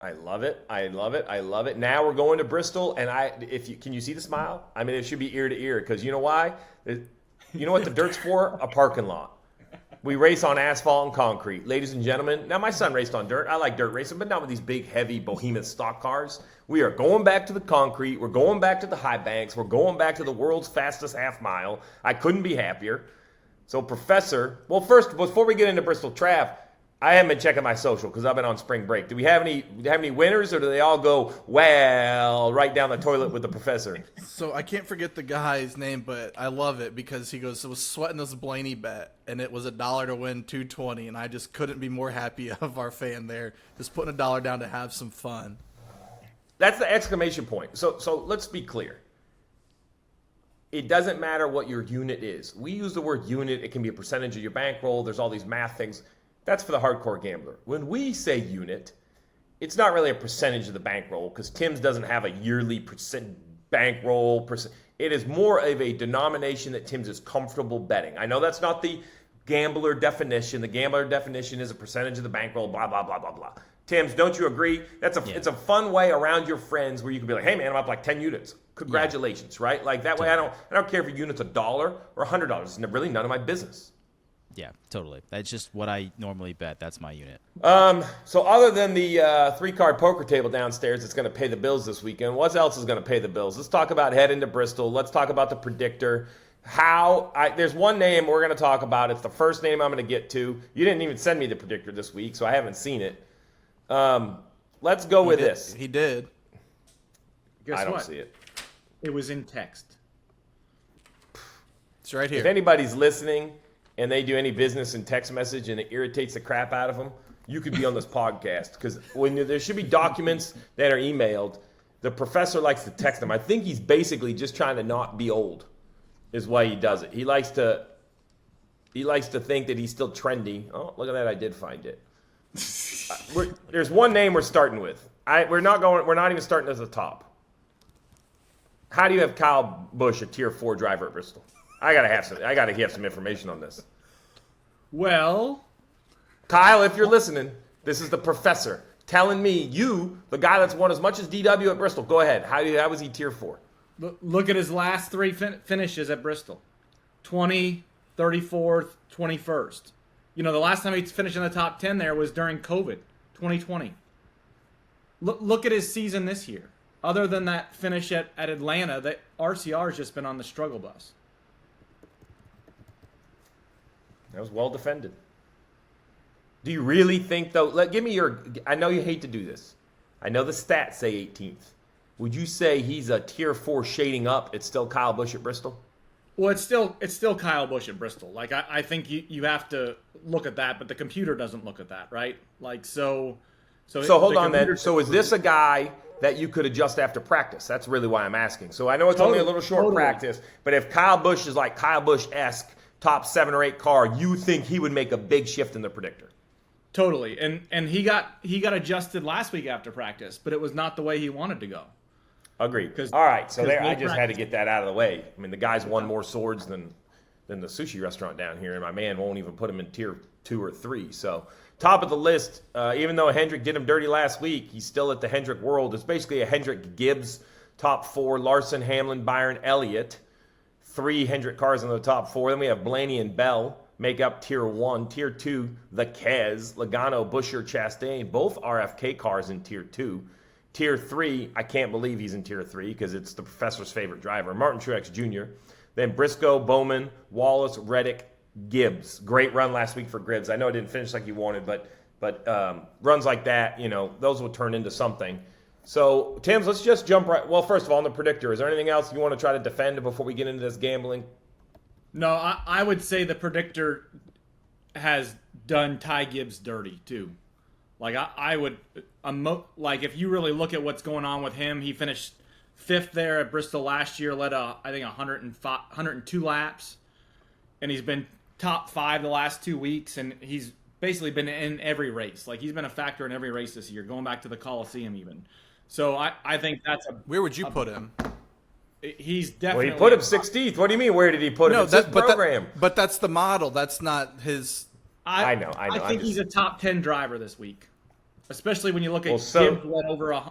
I love it. I love it. I love it. Now we're going to Bristol, and can you see the smile? I mean, it should be ear to ear because you know why? You know what the dirt's for? A parking lot. We race on asphalt and concrete, ladies and gentlemen. Now my son raced on dirt. I like dirt racing, but not with these big, heavy behemoth stock cars. We are going back to the concrete. We're going back to the high banks. We're going back to the world's fastest half mile. I couldn't be happier. So, Professor, well, first, before we get into Bristol, Trav, I haven't been checking my social because I've been on spring break. Do we have any winners, or do they all go, well, right down the toilet with the Professor? So I can't forget the guy's name, but I love it because he goes, I was sweating this Blaney bet, and it was $1 to win 220, and I just couldn't be more happy of our fan there, just putting $1 down to have some fun. That's the exclamation point. So let's be clear. It doesn't matter what your unit is. We use the word unit. It can be a percentage of your bankroll. There's all these math things. That's for the hardcore gambler. When we say unit, it's not really a percentage of the bankroll because Tim's doesn't have a yearly bankroll. It is more of a denomination that Tim's is comfortable betting. I know that's not the gambler definition. The gambler definition is a percentage of the bankroll, blah, blah, blah, blah, blah. Tim's, don't you agree? It's a fun way around your friends where you can be like, hey, man, I'm up like 10 units. Congratulations, right? Like that way I don't care if your unit's $1 or $100. It's really none of my business. Yeah, totally. That's just what I normally bet. That's my unit. So other than the 3-card poker table downstairs that's going to pay the bills this weekend, what else is going to pay the bills? Let's talk about heading to Bristol. Let's talk about the Predictor. There's one name we're going to talk about. It's the first name I'm going to get to. You didn't even send me the Predictor this week, so I haven't seen it. Let's go with this. He did. Guess I don't what? see it. It was in text. It's right here. If anybody's listening and they do any business in text message and it irritates the crap out of them, you could be on this podcast because when there should be documents that are emailed, the professor likes to text them. I think he's basically just trying to not be old is why he does it. He likes to think that he's still trendy. Oh, look at that. I did find it. There's one name we're starting with. We're not even starting at the top. How do you have Kyle Busch a tier 4 driver at Bristol? I gotta have some information on this. Well, Kyle, if you're listening, this is the professor telling me the guy that's won as much as DW at Bristol. Go ahead. How was he tier 4? look at his last three finishes at Bristol. 20, 34th, 21st. You know, the last time he finished in the top 10 there was during COVID, 2020. Look at his season this year. Other than that finish at Atlanta, that RCR has just been on the struggle bus. That was well defended. Do you really think, though? Give me your. I know you hate to do this. I know the stats say 18th. Would you say he's a tier 4 shading up? It's still Kyle Busch at Bristol? Well, it's still Kyle Busch at Bristol. Like I think you have to look at that, but the computer doesn't look at that, right? Like so hold on then. So is this a guy that you could adjust after practice? That's really why I'm asking. So I know it's only a little short practice, but if Kyle Busch is like Kyle Busch-esque, top 7 or 8 car, you think he would make a big shift in the Predictor? Totally. And he got adjusted last week after practice, but it was not the way he wanted to go. Agreed. All right, so there, I just had to get that out of the way. I mean, the guy's won more swords than the sushi restaurant down here, and my man won't even put him in tier 2 or 3. So top of the list, even though Hendrick did him dirty last week, he's still at the Hendrick world. It's basically a Hendrick Gibbs top 4, Larson, Hamlin, Byron, Elliott. 3 Hendrick cars in the top 4. Then we have Blaney and Bell make up tier 1. Tier 2, the Kez, Logano, Buescher, Chastain, both RFK cars in tier 2. Tier 3, I can't believe he's in Tier 3 because it's the professor's favorite driver, Martin Truex Jr. Then Briscoe, Bowman, Wallace, Reddick, Gibbs. Great run last week for Gibbs. I know it didn't finish like you wanted, but runs like that, those will turn into something. So, Tim's, let's just jump right. Well, first of all, on the Predictor, is there anything else you want to try to defend before we get into this gambling? No, I would say the Predictor has done Ty Gibbs dirty, too. Like, I would, like, if you really look at what's going on with him, he finished 5th there at Bristol last year, led, I think, 102 laps, and he's been top 5 the last 2 weeks, and he's basically been in every race. Like, he's been a factor in every race this year, going back to the Coliseum even. So I think that's a... Where would you put him? He's definitely... Well, he put him 16th. What do you mean, where did he put him? No, It's his program. But that's the model. That's not his... I know. I think he's a top 10 driver this week. especially when you look at Well, Gibbs led over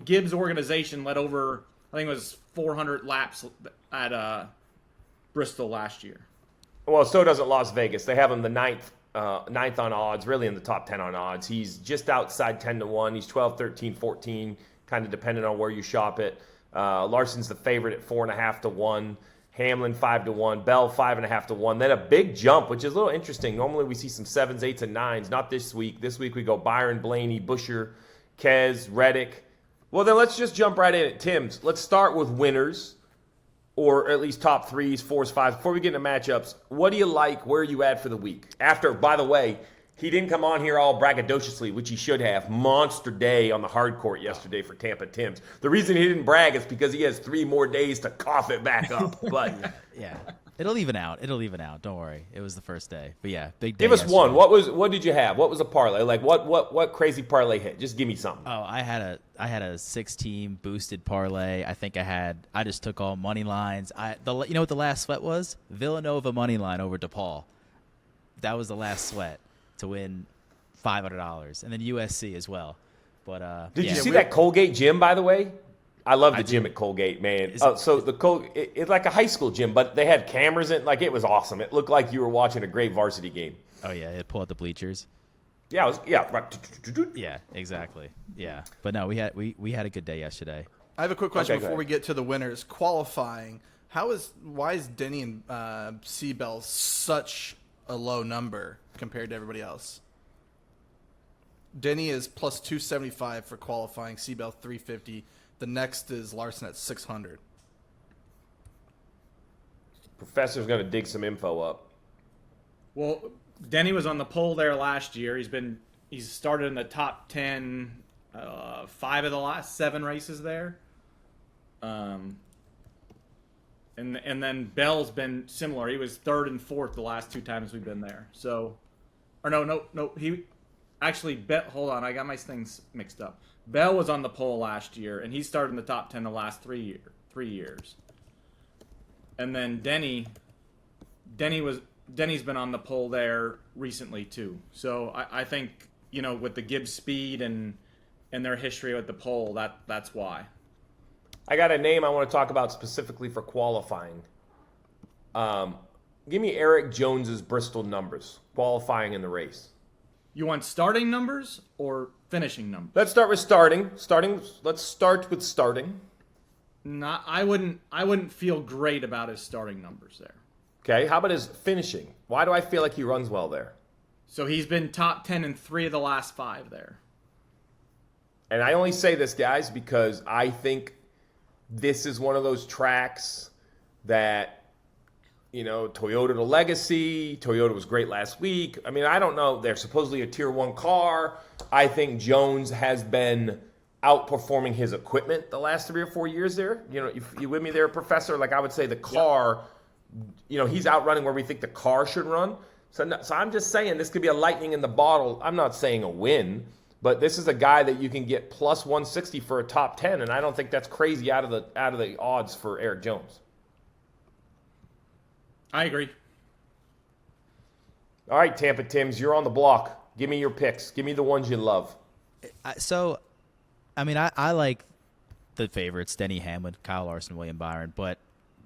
Gibbs' organization led over, I think it was 400 laps at Bristol last year. Well, so doesn't Las Vegas. They have him the ninth on odds, really in the top 10 on odds. He's just outside 10 to 1. He's 12, 13, 14, kind of depending on where you shop it. Larson's the favorite at 4.5 to 1. Hamlin 5 to 1. Bell 5.5 to 1. Then a big jump, which is a little interesting. Normally we see some 7s, 8s, and 9s. Not this week. This week we go Byron, Blaney, Buescher, Kez, Reddick. Well, then let's just jump right in at Tim's. Let's start with winners, or at least top 3s, 4s, 5s. Before we get into matchups, what do you like? Where are you at for the week? After, by the way, he didn't come on here all braggadociously, which he should have. Monster day on the hard court yesterday for Tampa Timms. The reason he didn't brag is because he has 3 more days to cough it back up. But Yeah, it'll even out. Don't worry. It was the first day, but yeah, big day. give us yesterday. one. What did you have? What was a parlay? Like what crazy parlay hit? Just give me something. Oh, I had a 6-team boosted parlay. I just took all money lines. You know what the last sweat was? Villanova money line over DePaul. That was the last sweat to win $500, and then USC as well. But Did you see that Colgate gym, by the way? I love the gym at Colgate, man. So the it's like a high school gym, but they had cameras in. Like, it was awesome. It looked like you were watching a great varsity game. Oh yeah, it pulled out the bleachers. Yeah, right. Yeah, exactly. Yeah, but no, we had a good day yesterday. I have a quick question Okay, go before we ahead. get to the winners. Qualifying, why is Denny and Seabell such a low number compared to everybody else? Denny is plus 275 for qualifying, Seabell 350. The next is Larson at 600. Professor's going to dig some info up. Well, Denny was on the pole there last year. He's started in the top 10, 5 of the last 7 races there. And then Bell's been similar. He was 3rd and 4th the last 2 times we've been there. So, or no. He actually hold on. I got my things mixed up. Bell was on the pole last year, and he started in the top 10 the last 3 years. And then Denny's been on the pole there recently too. So I think, with the Gibbs speed and their history with the pole, that's why. I got a name I want to talk about specifically for qualifying. Give me Eric Jones's Bristol numbers, qualifying in the race. You want starting numbers or finishing numbers? Let's start with starting. Let's start with starting. I wouldn't feel great about his starting numbers there. Okay, how about his finishing? Why do I feel like he runs well there? So he's been top 10 in 3 of the last 5 there. And I only say this, guys, because I think this is one of those tracks that, Toyota to legacy. Toyota was great last week. I mean, I don't know. They're supposedly a Tier 1 car. I think Jones has been outperforming his equipment the last 3 or 4 years there. You with me there, Professor? Like, I would say the car, he's outrunning where we think the car should run. So I'm just saying this could be a lightning in the bottle. I'm not saying a win, but this is a guy that you can get plus 160 for a top 10, and I don't think that's crazy out of the odds for Eric Jones. I agree. All right, Tampa Timms, you're on the block. Give me your picks. Give me the ones you love. I like the favorites, Denny Hamlin, Kyle Larson, William Byron, but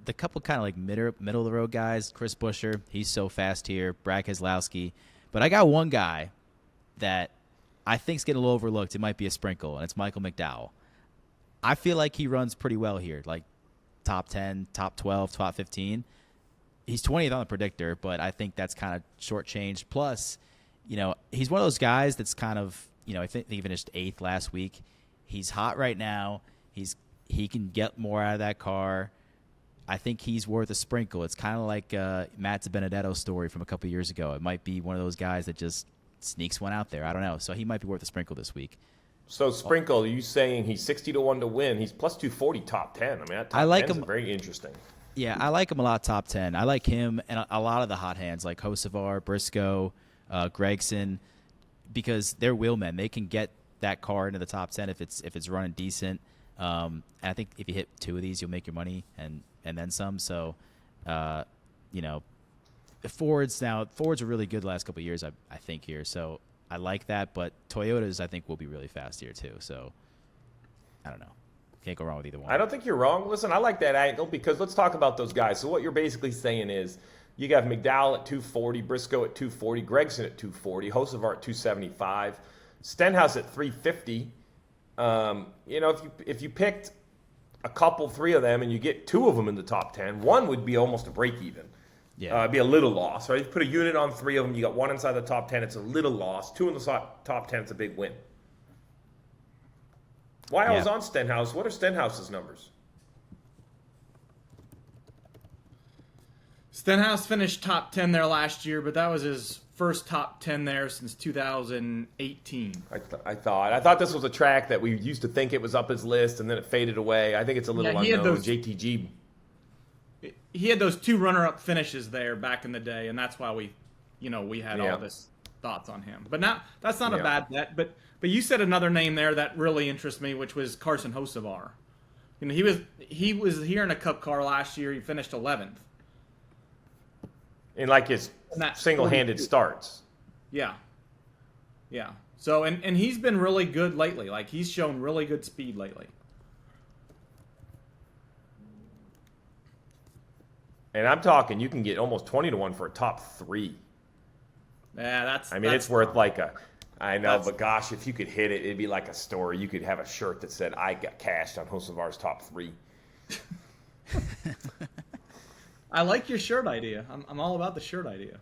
the couple kind of like middle of the road guys, Chris Buescher, he's so fast here, Brad Keselowski. But I got one guy that I think's getting a little overlooked. It might be a sprinkle, and it's Michael McDowell. I feel like he runs pretty well here, like top 10, top 12, top 15. He's 20th on the predictor, but I think that's kind of shortchanged. Plus, he's one of those guys that's kind of, I think he finished 8th last week. He's hot right now. He can get more out of that car. I think he's worth a sprinkle. It's kind of like Matt DiBenedetto's story from a couple of years ago. It might be one of those guys that just sneaks one out there. I don't know. So he might be worth a sprinkle this week. So sprinkle, are you saying he's 60 to 1 to win? He's plus 240 top 10. I mean, that top I like 10 him. Is very interesting. Yeah, I like him a lot top 10. I like him and a lot of the hot hands like Hocevar, Briscoe, Gregson, because they're wheelmen. They can get that car into the top 10 if it's running decent. And I think if you hit 2 of these, you'll make your money and then some. So, Fords were really good the last couple of years, I think here. So I like that, but Toyotas I think will be really fast here too. So I don't know. Can't go wrong with either one. I don't think you're wrong. Listen, I like that angle because let's talk about those guys. So what you're basically saying is you got McDowell at 240, Briscoe at 240, Gregson at 240, Hocevar at 275, Stenhouse at 350. If you picked a couple, 3 of them, and you get 2 of them in the top 10, one would be almost a break even. Yeah. It'd be a little loss. Right? If you put a unit on 3 of them, you got 1 inside the top 10, it's a little loss. 2 in the top 10, it's a big win. While I was on Stenhouse, what are Stenhouse's numbers? Stenhouse finished top 10 there last year, but that was his first top 10 there since 2018. I thought this was a track that we used to think it was up his list, and then it faded away. I think it's a little unknown. JTG. He had those 2 runner-up finishes there back in the day, and that's why we had all this thoughts on him. But now that's not a bad bet. But you said another name there that really interests me, which was Carson Hocevar. He was here in a Cup car last year. He finished 11th. In like his single-handed starts. Yeah. So and he's been really good lately. Like he's shown really good speed lately. And I'm talking, you can get almost 20-1 for a top 3. Yeah, it's worth like a. I know, but gosh, if you could hit it, it'd be like a story. You could have a shirt that said, "I got cashed on Hocevar's top 3." I like your shirt idea. I'm all about the shirt idea.